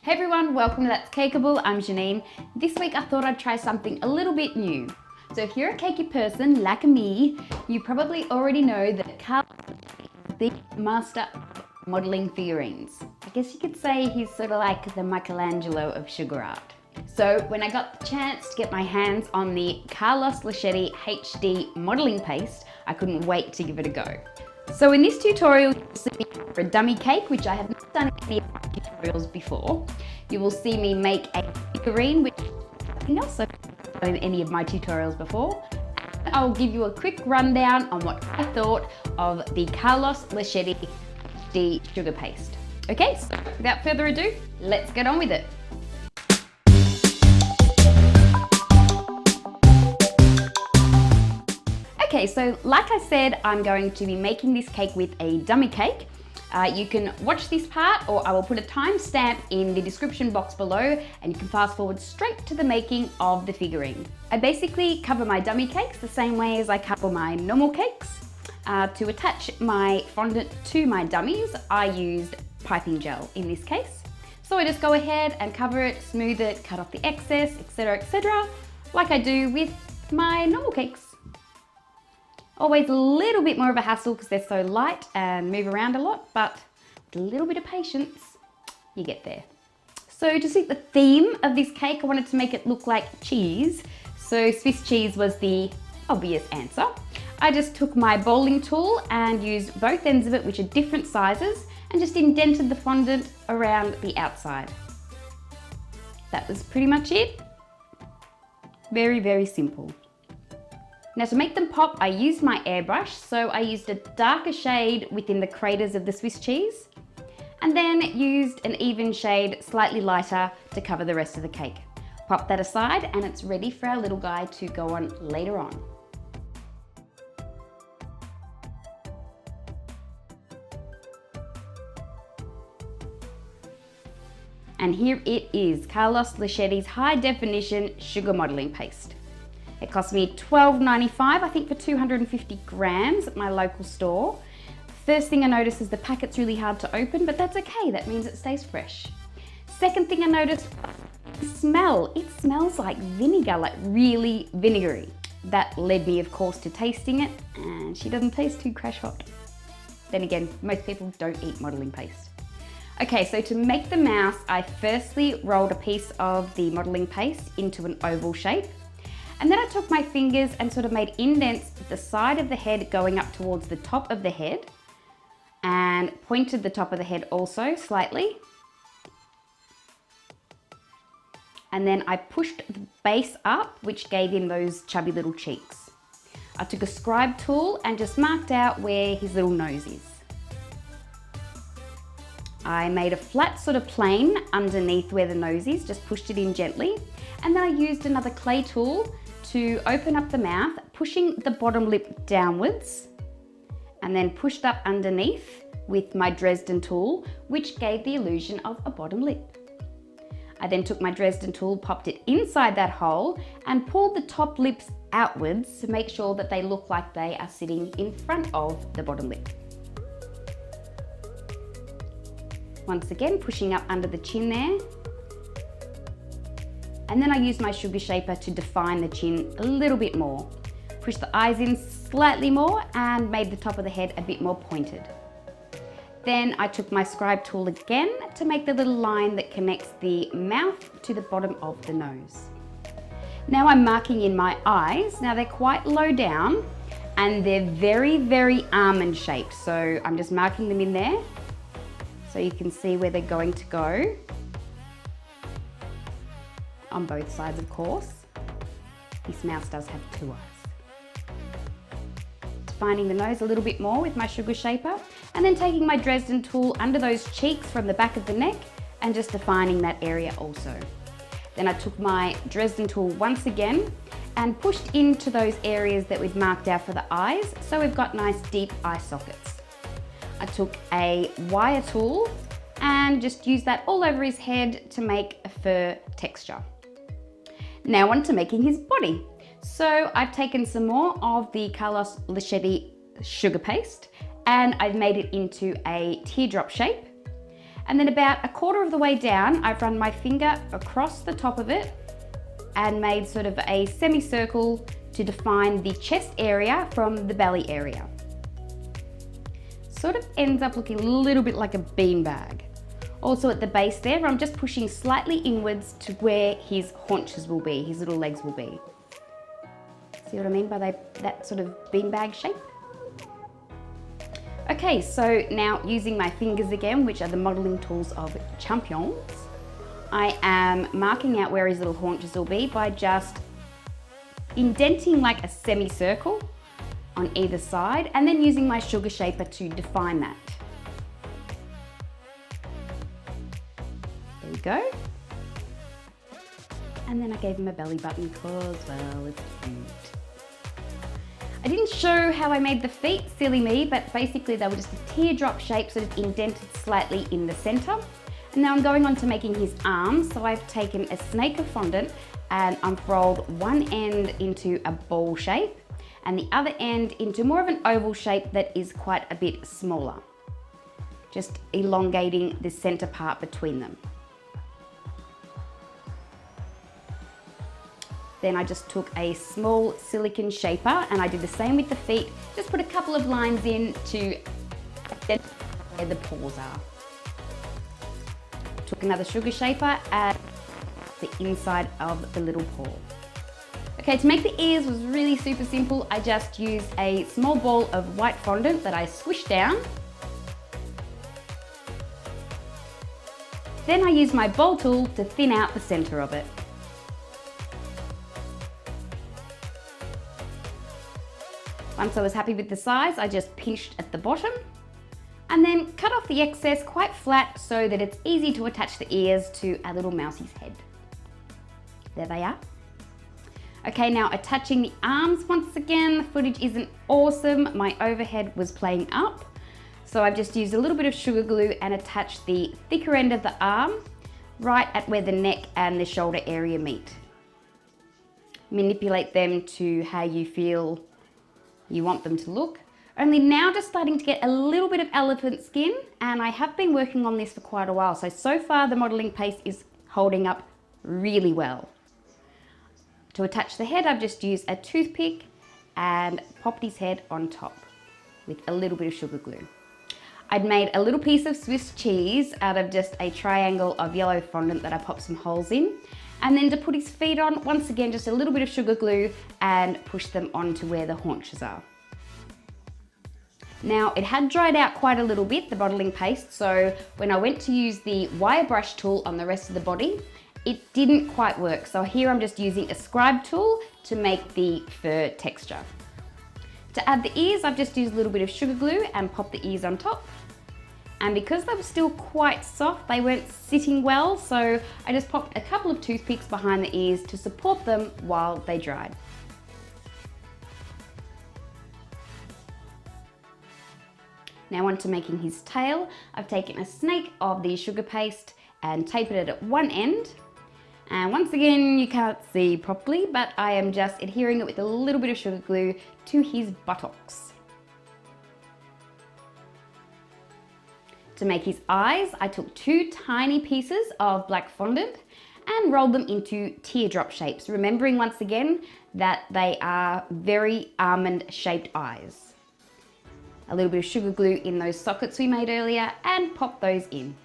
Hey everyone, welcome to That's Cakeable. I'm Janine. This week I thought I'd try something a little bit new. So if you're a cakey person like me, you probably already know that Carlos is the master of modeling figurines. I guess you could say he's sort of like the Michelangelo of sugar art. So when I got the chance to get my hands on the Carlos Lischetti HD modeling paste, I couldn't wait to give it a go. So in this tutorial, you'll see me for a dummy cake, which I have not done in any of my tutorials before. You will see me make a figurine, which nothing else I've done in any of my tutorials before. And I'll give you a quick rundown on what I thought of the Carlos Lischetti HD sugar paste. Okay, so without further ado, let's get on with it. Okay, so like I said, I'm going to be making this cake with a dummy cake. You can watch this part, or I will put a timestamp in the description box below, and you can fast forward straight to the making of the figurine. I basically cover my dummy cakes the same way as I cover my normal cakes. To attach my fondant to my dummies, I used piping gel in this case. So I just go ahead and cover it, smooth it, cut off the excess, etc., like I do with my normal cakes. Always a little bit more of a hassle because they're so light and move around a lot, but with a little bit of patience, you get there. So to suit the theme of this cake, I wanted to make it look like cheese. So Swiss cheese was the obvious answer. I just took my bowling tool and used both ends of it, which are different sizes, and just indented the fondant around the outside. That was pretty much it. Very, very simple. Now to make them pop, I used my airbrush, so I used a darker shade within the craters of the Swiss cheese, and then used an even shade, slightly lighter, to cover the rest of the cake. Pop that aside, and it's ready for our little guy to go on later on. And here it is, Carlos Lischetti's high definition sugar modeling paste. It cost me $12.95, I think, for 250 grams at my local store. First thing I noticed is the packet's really hard to open, but that's okay, that means it stays fresh. Second thing I noticed, the smell. It smells like vinegar, like really vinegary. That led me, of course, to tasting it, and she doesn't taste too crash hot. Then again, most people don't eat modeling paste. Okay, so to make the mouse, I firstly rolled a piece of the modeling paste into an oval shape. And then I took my fingers and sort of made indents at the side of the head going up towards the top of the head, and pointed the top of the head also slightly. And then I pushed the base up, which gave him those chubby little cheeks. I took a scribe tool and just marked out where his little nose is. I made a flat sort of plane underneath where the nose is, just pushed it in gently. And then I used another clay tool to open up the mouth, pushing the bottom lip downwards, and then pushed up underneath with my Dresden tool, which gave the illusion of a bottom lip. I then took my Dresden tool, popped it inside that hole, and pulled the top lips outwards to make sure that they look like they are sitting in front of the bottom lip. Once again, pushing up under the chin there. And then I used my sugar shaper to define the chin a little bit more. Pushed the eyes in slightly more and made the top of the head a bit more pointed. Then I took my scribe tool again to make the little line that connects the mouth to the bottom of the nose. Now I'm marking in my eyes. Now they're quite low down and they're very, very almond shaped. So I'm just marking them in there so you can see where they're going to go. On both sides, of course. This mouse does have two eyes. Defining the nose a little bit more with my sugar shaper, and then taking my Dresden tool under those cheeks from the back of the neck and just defining that area also. Then I took my Dresden tool once again and pushed into those areas that we'd marked out for the eyes, so we've got nice deep eye sockets. I took a wire tool and just used that all over his head to make a fur texture. Now on to making his body. So I've taken some more of the Carlos Lischetti sugar paste and I've made it into a teardrop shape. And then about a quarter of the way down, I've run my finger across the top of it and made sort of a semicircle to define the chest area from the belly area. Sort of ends up looking a little bit like a beanbag. Also at the base there, I'm just pushing slightly inwards to where his haunches will be, his little legs will be. See what I mean by that sort of beanbag shape? Okay, so now using my fingers again, which are the modeling tools of Champions, I am marking out where his little haunches will be by just indenting like a semicircle on either side and then using my sugar shaper to define that. There we go. And then I gave him a belly button because, well, it's cute. I didn't show how I made the feet, silly me, but basically they were just a teardrop shape, sort of indented slightly in the center. And now I'm going on to making his arms. So I've taken a snake of fondant and unrolled one end into a ball shape and the other end into more of an oval shape that is quite a bit smaller. Just elongating the center part between them. Then I just took a small silicone shaper and I did the same with the feet. Just put a couple of lines in to where the paws are. Took another sugar shaper and the inside of the little paw. Okay, to make the ears was really super simple. I just used a small ball of white fondant that I squished down. Then I used my bowl tool to thin out the center of it. Once I was happy with the size, I just pinched at the bottom and then cut off the excess quite flat so that it's easy to attach the ears to our little mousie's head. There they are. Okay, now attaching the arms once again, the footage isn't awesome. My overhead was playing up. So I've just used a little bit of sugar glue and attached the thicker end of the arm right at where the neck and the shoulder area meet. Manipulate them to how you feel you want them to look. Only now just starting to get a little bit of elephant skin, and I have been working on this for quite a while. So far the modeling paste is holding up really well. To attach the head, I've just used a toothpick and popped his head on top with a little bit of sugar glue. I'd made a little piece of Swiss cheese out of just a triangle of yellow fondant that I popped some holes in. And then to put his feet on, once again, just a little bit of sugar glue and push them onto where the haunches are. Now, it had dried out quite a little bit, the modeling paste, so when I went to use the wire brush tool on the rest of the body, it didn't quite work. So here I'm just using a scribe tool to make the fur texture. To add the ears, I've just used a little bit of sugar glue and popped the ears on top. And because they were still quite soft, they weren't sitting well, so I just popped a couple of toothpicks behind the ears to support them while they dried. Now on to making his tail. I've taken a snake of the sugar paste and tapered it at one end. And once again, you can't see properly, but I am just adhering it with a little bit of sugar glue to his buttocks. To make his eyes, I took two tiny pieces of black fondant and rolled them into teardrop shapes, remembering once again that they are very almond-shaped eyes. A little bit of sugar glue in those sockets we made earlier and pop those in.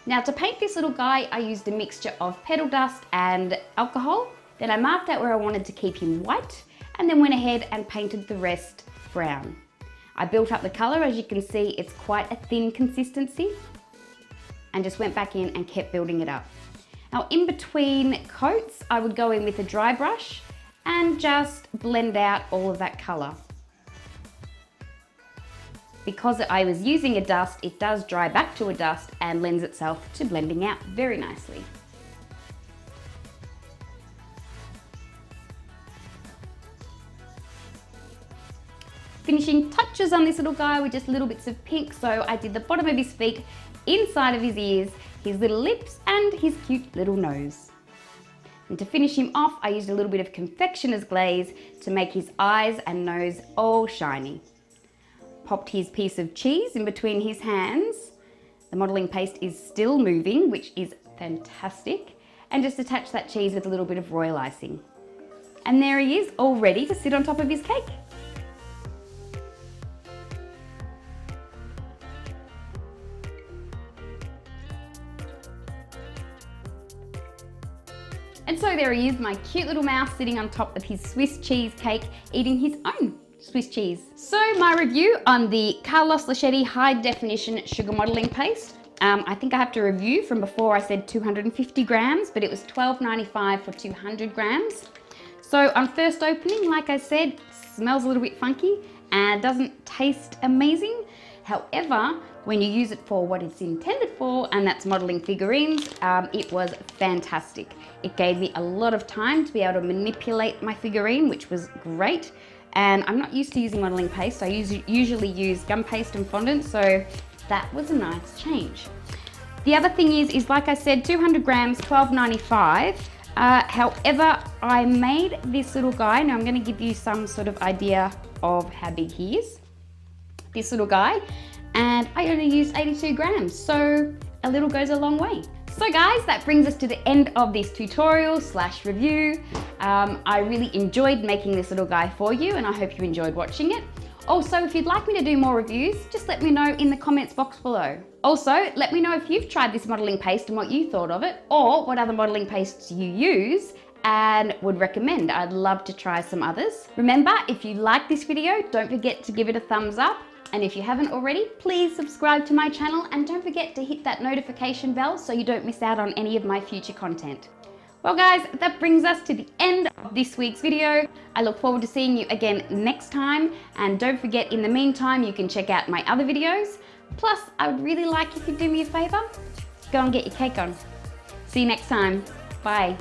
Now to paint this little guy, I used a mixture of petal dust and alcohol. Then I marked out where I wanted to keep him white and then went ahead and painted the rest brown. I built up the color. As you can see, it's quite a thin consistency, and just went back in and kept building it up. Now in between coats, I would go in with a dry brush and just blend out all of that color. Because I was using a dust, it does dry back to a dust and lends itself to blending out very nicely. Finishing touches on this little guy with just little bits of pink. So I did the bottom of his feet, inside of his ears, his little lips, and his cute little nose. And to finish him off, I used a little bit of confectioner's glaze to make his eyes and nose all shiny. popped his piece of cheese in between his hands. The modelling paste is still moving, which is fantastic. And just attach that cheese with a little bit of royal icing. And there he is, all ready to sit on top of his cake. And so there he is, my cute little mouse sitting on top of his Swiss cheese cake, eating his own Swiss cheese. So my review on the Carlos Lischetti high definition sugar modelling paste. I think I have to review from before. I said 250 grams, but it was $12.95 for 200 grams. So on first opening, like I said, smells a little bit funky and doesn't taste amazing. However, when you use it for what it's intended for, and that's modeling figurines, it was fantastic. It gave me a lot of time to be able to manipulate my figurine, which was great. And I'm not used to using modeling paste. I usually use gum paste and fondant, so that was a nice change. The other thing is like I said, 200 grams, $12.95. However, I made this little guy. Now I'm going to give you some sort of idea of how big he is. This little guy, and I only used 82 grams, so a little goes a long way. So guys, that brings us to the end of this tutorial / review. I really enjoyed making this little guy for you, and I hope you enjoyed watching it. Also, if you'd like me to do more reviews, just let me know in the comments box below. Also, let me know if you've tried this modelling paste and what you thought of it, or what other modelling pastes you use and would recommend. I'd love to try some others. Remember, if you like this video, don't forget to give it a thumbs up. And if you haven't already, please subscribe to my channel and don't forget to hit that notification bell so you don't miss out on any of my future content. Well guys, that brings us to the end of this week's video. I look forward to seeing you again next time, and don't forget, in the meantime, you can check out my other videos. Plus, I would really like if you'd do me a favor, go and get your cake on. See you next time. Bye.